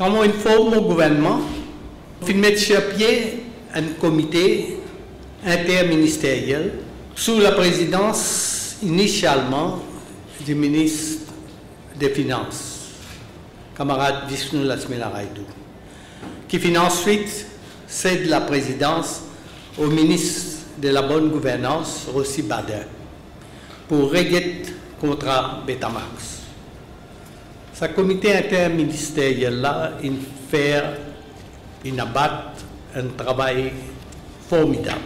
Comme on informe au gouvernement, il met sur pied un comité interministériel sous la présidence initialement du ministre des Finances, camarade Vishnu Laxminarayalu, qui ensuite cède la présidence au ministre de la Bonne Gouvernance, Rossi Bader, pour régler contre Betamax. Ce comité interministériel-là, il abat un travail formidable.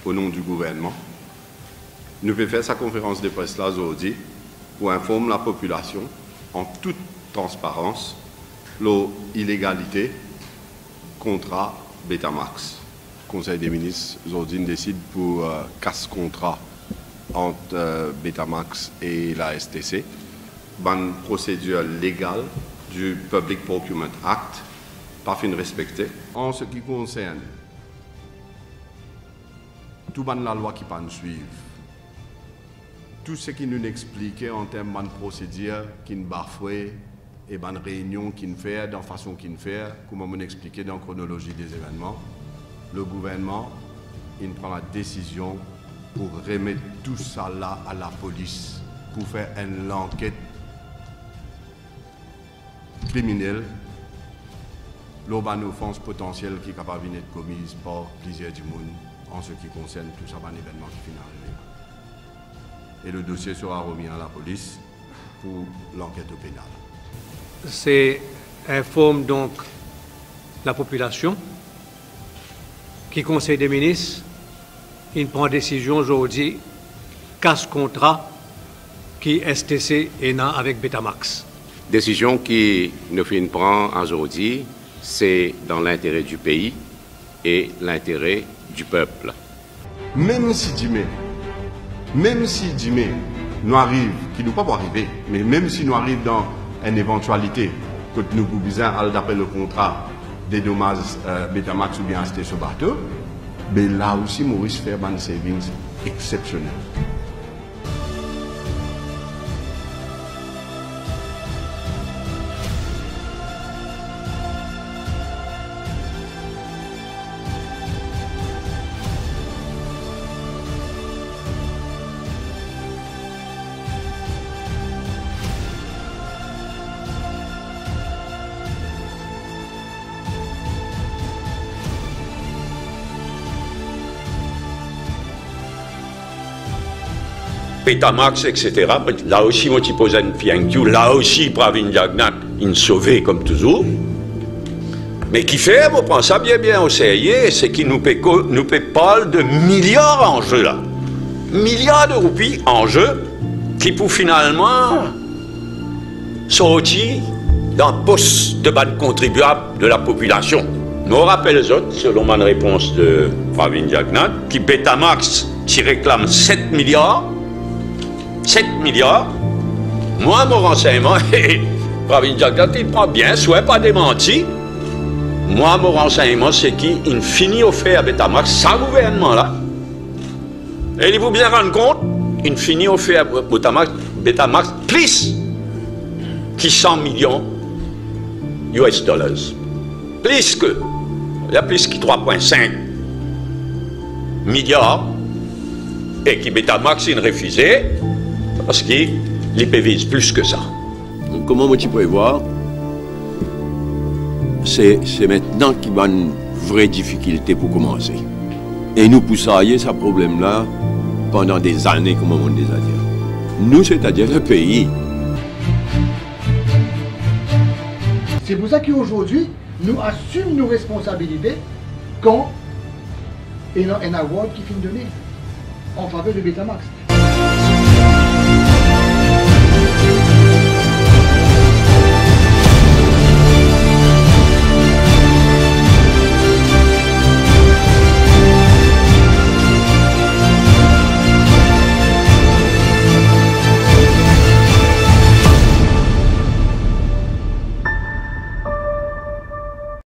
Au nom du gouvernement, nous pouvons faire sa conférence de presse là aujourd'hui pour informer la population en toute transparence l'illégalité contre Betamax. Le Conseil des ministres aujourd'hui décide pour casse contrat entre Betamax et la STC. Une procédure légale du Public Procurement Act pas fin respectée. En ce qui concerne tout la loi qui va nous suivre, tout ce qui nous expliquait en termes de procédure qui nous bafouait et de réunion qui nous fait, de la façon qui nous fait, comment nous expliquer dans la chronologie des événements, le gouvernement il prend la décision pour remettre tout ça là à la police pour faire une enquête criminelle, l'urbaine offense potentielle qui est capable d'être commise par plusieurs du monde en ce qui concerne tout ça, un événement qui finit arrivé. Et le dossier sera remis à la police pour l'enquête pénale. C'est informe donc la population qui Conseil des ministres, il prend décision aujourd'hui, casse contrat qui STC est là avec Betamax. Décision qui nous prend aujourd'hui, c'est dans l'intérêt du pays et l'intérêt du peuple. Même si Dime nous arrive, qui nous pas arriver, mais même si nous arrive dans une éventualité que nous pouvons d'après le contrat des dommages Betamax ou bien acheter ce bateau, mais là aussi Maurice fait un savings exceptionnel. Betamax, etc. Là aussi, moi, tu poses une fiancu. Là aussi, Pravin Jagnat, il sauvé comme toujours. Mais qui fait, on prend ça bien au sérieux, c'est qu'il nous paie pas de milliards en jeu, là. Milliards de roupies en jeu, qui pour finalement sortir dans le poste de bande contribuable de la population. Nous rappelle les autres, selon ma réponse de Pravin Jagnat, qui Betamax, qui réclame 7 milliards. 7 milliards. Moi, mon renseignement, Pravin Jagnat, il prend bien, soit pas démenti. Moi, mon renseignement, c'est qu'il finit offert à Betamax, ça gouvernement-là. Et il faut bien rendre compte, il finit offert à Betamax plus qui 100 millions US dollars. Plus que, il y a plus que 3,5 milliards. Et qui Betamax, il refusait. Parce qu'il vise plus que ça. Donc, comment tu peux voir? C'est maintenant qu'il y a une vraie difficulté pour commencer. Et nous poussons ce problème-là pendant des années, comme on des années. Nous, c'est-à-dire le pays. C'est pour ça qu'aujourd'hui, nous assumons nos responsabilités quand il y a un award qui finit donné en faveur de Betamax.